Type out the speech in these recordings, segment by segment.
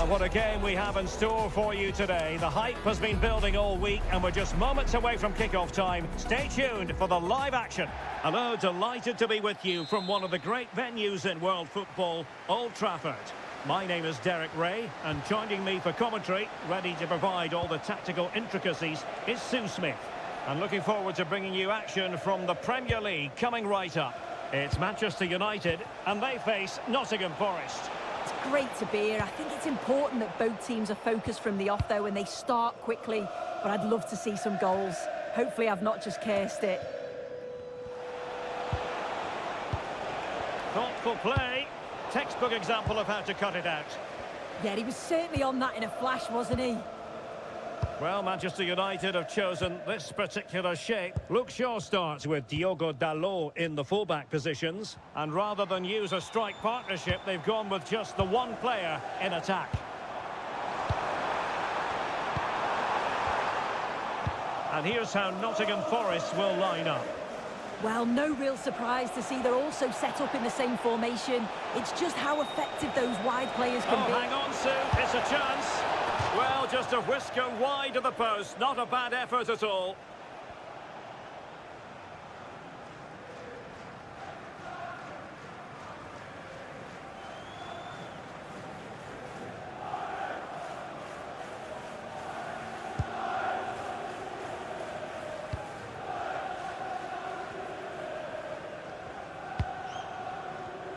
Well, what a game we have in store for you today. The hype has been building all week and we're just moments away from kickoff time. Stay tuned for the live action. Hello, delighted to be with you from one of the great venues in world football, Old Trafford. My name is Derek Ray, and joining me for commentary, ready to provide all the tactical intricacies, is Sue Smith. And looking forward to bringing you action from the Premier League coming right up. It's Manchester United, and they face Nottingham Forest. It's great to be here. I think it's important that both teams are focused from the off, though, and they start quickly. But I'd love to see some goals. Hopefully I've not just cursed it. Thoughtful play. Textbook example of how to cut it out. Yeah, he was certainly on that in a flash, wasn't he? Well, Manchester United have chosen this particular shape. Luke Shaw starts with Diogo Dalot in the fullback positions. And rather than use a strike partnership, they've gone with just the one player in attack. And here's how Nottingham Forest will line up. Well, no real surprise to see they're also set up in the same formation. It's just how effective those wide players can be. Hang on, Sue. It's a chance. Well, just a whisker wide of the post. Not a bad effort at all.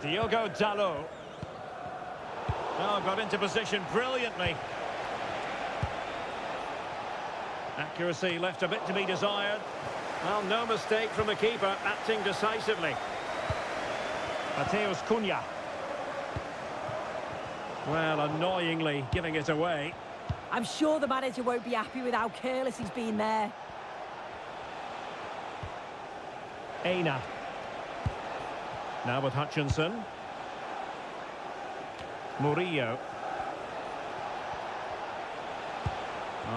Diogo Dalot. Oh, got into position brilliantly. Accuracy left a bit to be desired. Well, no mistake from the keeper, acting decisively. Mateus Cunha. Well, annoyingly giving it away. I'm sure the manager won't be happy with how careless he's been there. Aina. Now with Hutchinson. Murillo.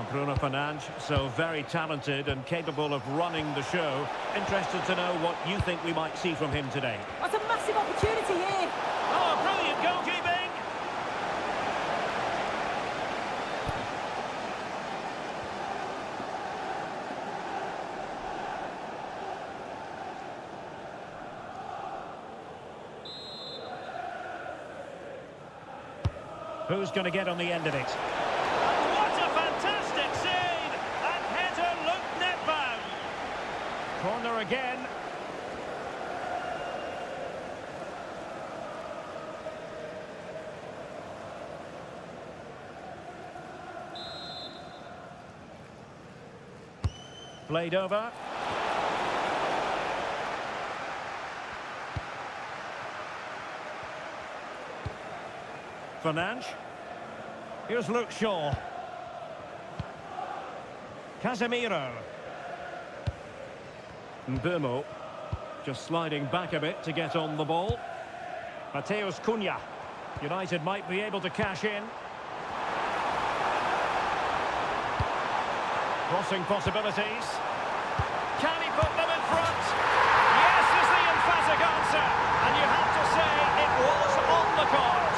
Bruno Fernandes, so very talented and capable of running the show. Interested to know what you think we might see from him today. That's a massive opportunity here. Oh, brilliant goalkeeping! Who's going to get on the end of it? Corner again. Played over. Fernandes. Here's Luke Shaw. Casemiro. Mbeumo just sliding back a bit to get on the ball. Mateus Cunha. United might be able to cash in. Crossing possibilities. Can he put them in front? Yes is the emphatic answer. And you have to say it was on the cards.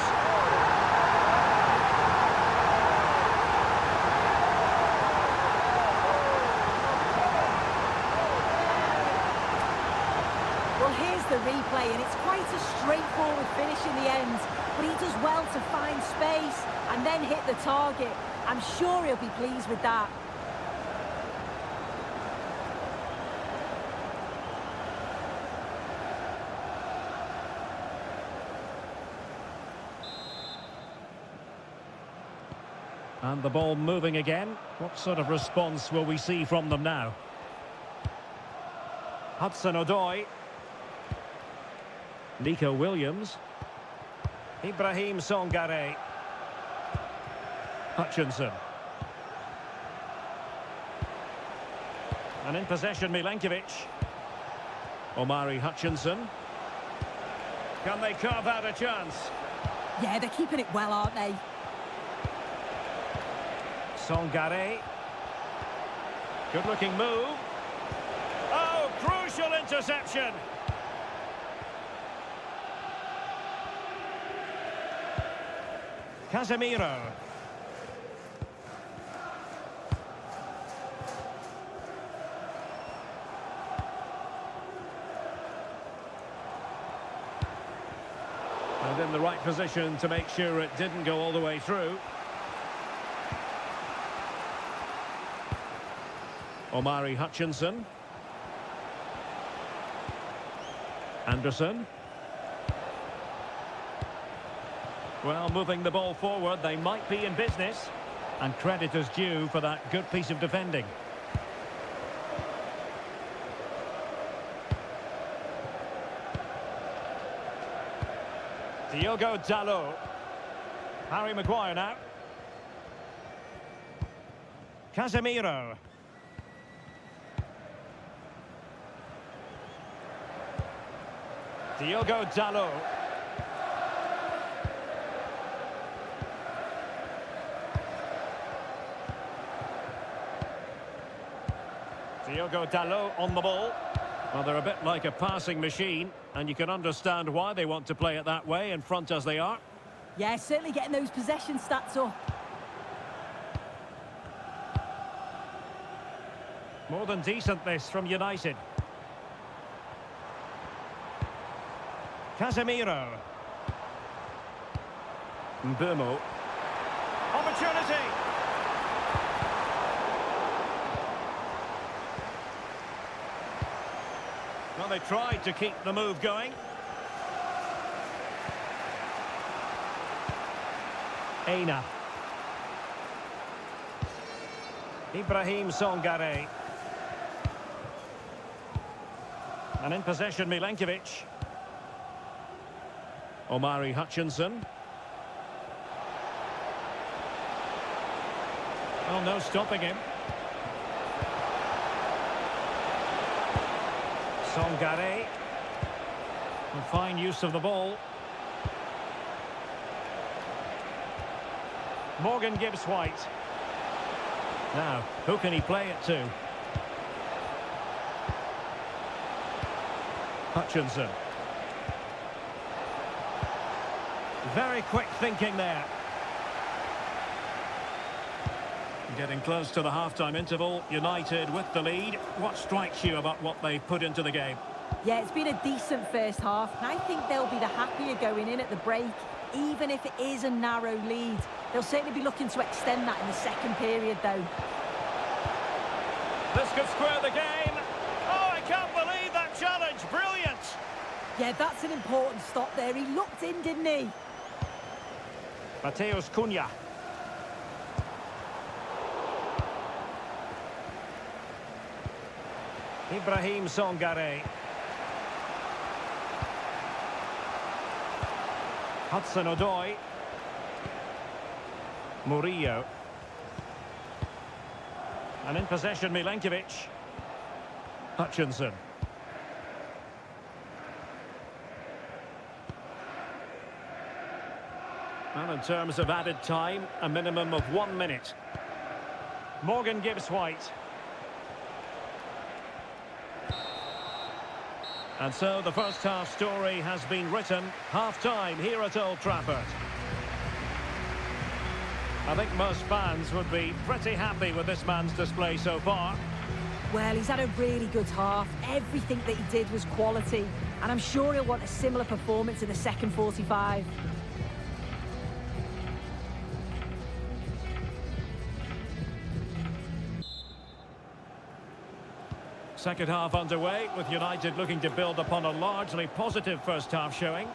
The replay, and it's quite a straightforward finish in the end, but he does well to find space and then hit the target. I'm sure he'll be pleased with that. And the ball moving again. What sort of response will we see from them now? Hudson-Odoi. Nico Williams. Ibrahim Songare. Hutchinson. And in possession, Milenkovic. Omari Hutchinson. Can they carve out a chance? Yeah, they're keeping it well, aren't they? Songare. Good-looking move. Oh, crucial interception. Casemiro. And in the right position to make sure it didn't go all the way through. Omari Hutchinson. Anderson. Well, moving the ball forward, they might be in business. And credit is due for that good piece of defending. Diogo Dalot. Harry Maguire now. Casemiro. Diogo Dalot. Diogo Dalot on the ball. Well, they're a bit like a passing machine, and you can understand why they want to play it that way, in front as they are. Yeah, certainly getting those possession stats up. More than decent, this, from United. Casemiro. Mbeumo. Opportunity! Well, they tried to keep the move going. Aina. Ibrahim Songare. And in possession, Milenkovic. Omari Hutchinson. Oh, no stopping him. Songare. And fine use of the ball. Morgan Gibbs-White. Now, who can he play it to? Hutchinson. Very quick thinking there. Getting close to the half-time interval. United with the lead. What strikes you about what they've put into the game? Yeah, it's been a decent first half, and I think they'll be the happier going in at the break, even if it is a narrow lead. They'll certainly be looking to extend that in the second period, though. This could square the game. Oh, I can't believe that challenge. Brilliant. Yeah, that's an important stop there. He looked in, didn't he? Mateus Cunha. Ibrahim Songare. Hudson-Odoi. Murillo. And in possession, Milenkovic. Hutchinson. Well, in terms of added time, a minimum of 1 minute. Morgan Gibbs-White. And so the first half story has been written. Half-time here at Old Trafford. I think most fans would be pretty happy with this man's display so far. Well, he's had a really good half. Everything that he did was quality. And I'm sure he'll want a similar performance in the second 45. Second half underway, with United looking to build upon a largely positive first half showing.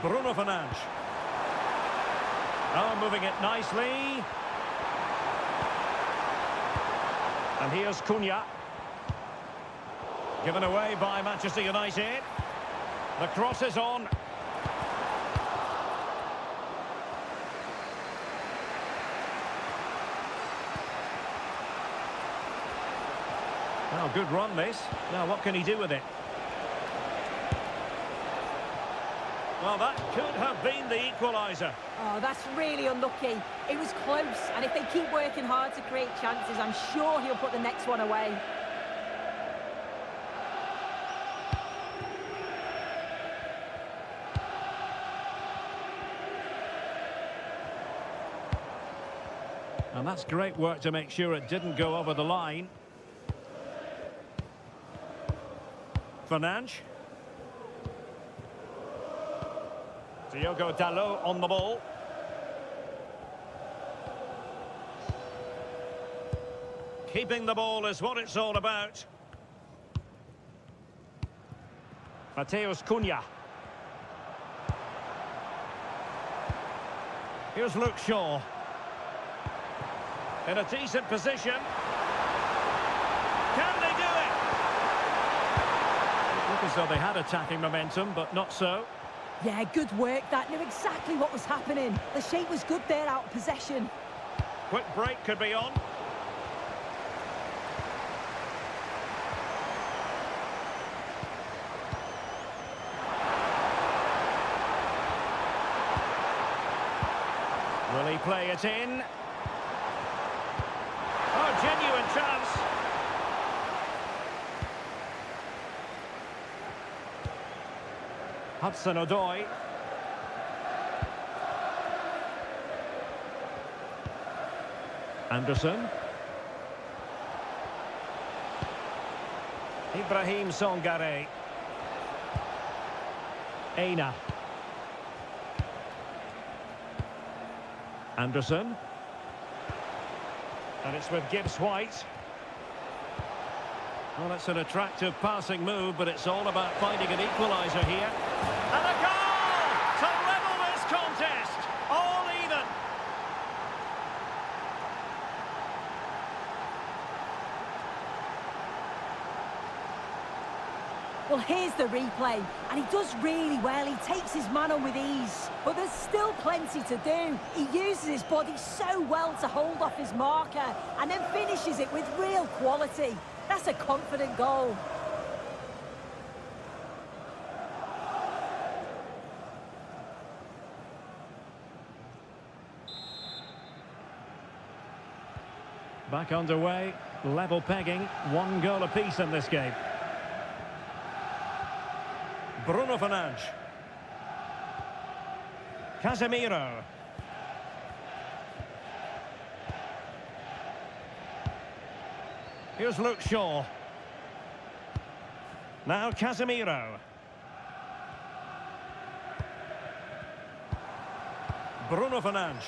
Bruno Fernandes. Oh, moving it nicely. And here's Cunha. Given away by Manchester United. The cross is on. Well, good run, this. Now, what can he do with it? Well, that could have been the equalizer. Oh, that's really unlucky. It was close, and if they keep working hard to create chances, I'm sure he'll put the next one away. And that's great work to make sure it didn't go over the line. Fernandes. Diogo Dalot on the ball. Keeping the ball is what it's all about. Mateus Cunha. Here's Luke Shaw. In a decent position. Can they do it? It looked as though they had attacking momentum, but not so. Yeah, good work. That knew exactly what was happening. The shape was good there out of possession. Quick break could be on. Will he play it in? Oh, genuine chance. Hudson-Odoi. Anderson. Ibrahim Songare. Aina. Anderson. And it's with Gibbs-White. Well, that's an attractive passing move, but it's all about finding an equalizer here. And a goal to level this contest. All even. Well, here's the replay, and he does really well. He takes his man on with ease, but there's still plenty to do. He uses his body so well to hold off his marker, and then finishes it with real quality. That's a confident goal. Back underway, level pegging, 1 goal apiece in this game. Bruno Fernandes. Casemiro. Here's Luke Shaw. Now Casemiro. Bruno Fernandes.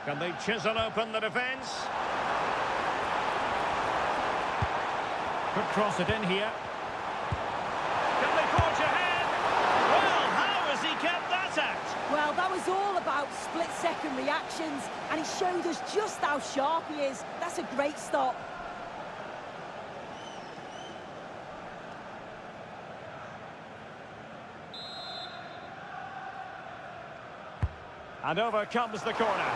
Can they chisel open the defence? Could cross it in here. Can they forge ahead? Well, how has he kept that out? Well, that was all about split-second reactions, and he showed us just how sharp he is. That's a great stop. And over comes the corner.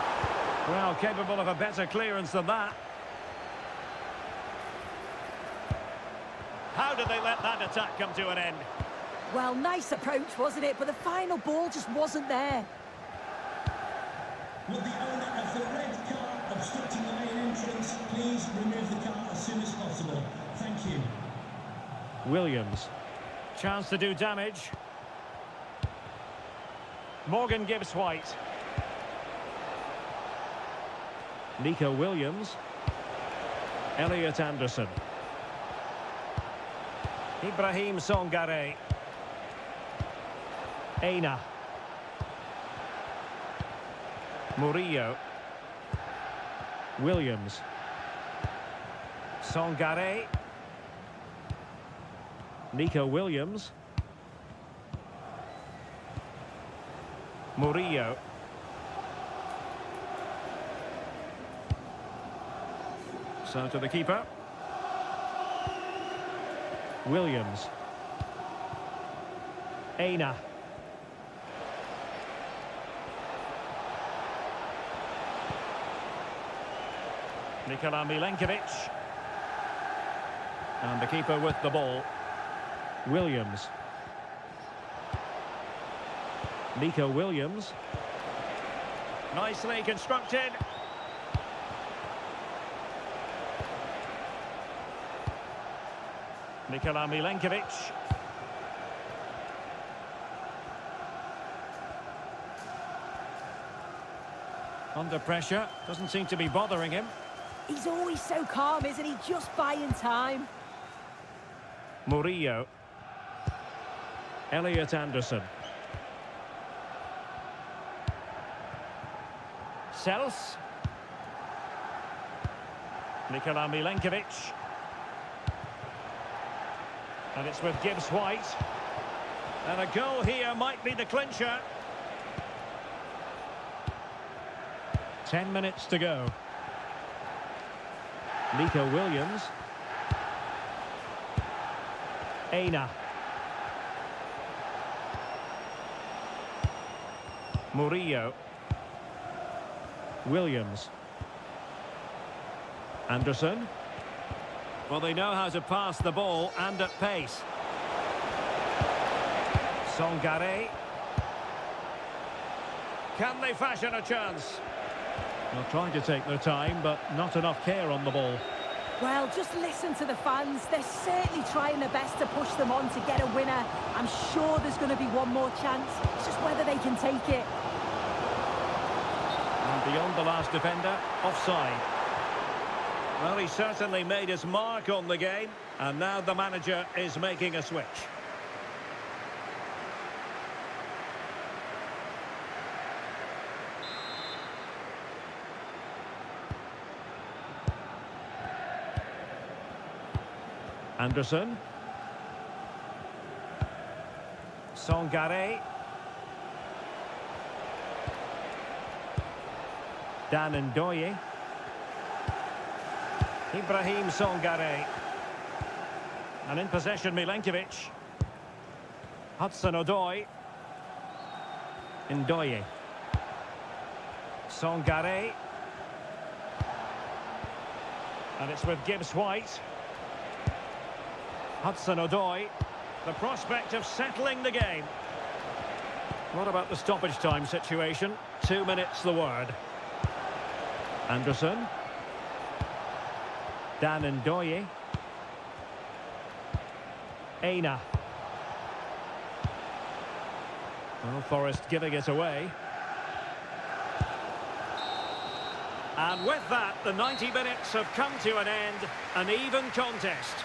Well, capable of a better clearance than that. How did they let that attack come to an end? Well, nice approach, wasn't it? But the final ball just wasn't there. Will the owner of the red car obstructing the main entrance please remove the car as soon as possible? Thank you. Williams. Chance to do damage. Morgan Gibbs-White. Nico Williams. Elliot Anderson. Ibrahim Songare. Aina. Murillo. Williams. Songare. Nico Williams. Murillo. So to the keeper. Williams. Aina. Nikola Milenkovic. And the keeper with the ball. Williams. Nico Williams. Nicely constructed. Nikola Milenkovic. Under pressure, doesn't seem to be bothering him. He's always so calm, isn't he? Just buying time. Murillo. Elliot Anderson. Sels. Nikola Milenkovic. And it's with Gibbs White. And a goal here might be the clincher. 10 minutes to go. Nico Williams. Aina. Murillo. Williams. Anderson. Well, they know how to pass the ball and at pace. Songare. Can they fashion a chance? They're trying to take their time, but not enough care on the ball. Well, just listen to the fans. They're certainly trying their best to push them on to get a winner. I'm sure there's going to be one more chance. It's just whether they can take it. And beyond the last defender, offside. Well, he certainly made his mark on the game, and now the manager is making a switch. Anderson. Songare. Dan Ndoye. Ibrahim Songare. And in possession, Milenkovic. Hudson-Odoi. Ndoye. Songare. And it's with Gibbs White. Hudson-Odoi, the prospect of settling the game. What about the stoppage time situation? 2 minutes the word. Anderson. Dan Ndoye. Aina. Well, Forest giving it away. And with that, the 90 minutes have come to an end. An even contest.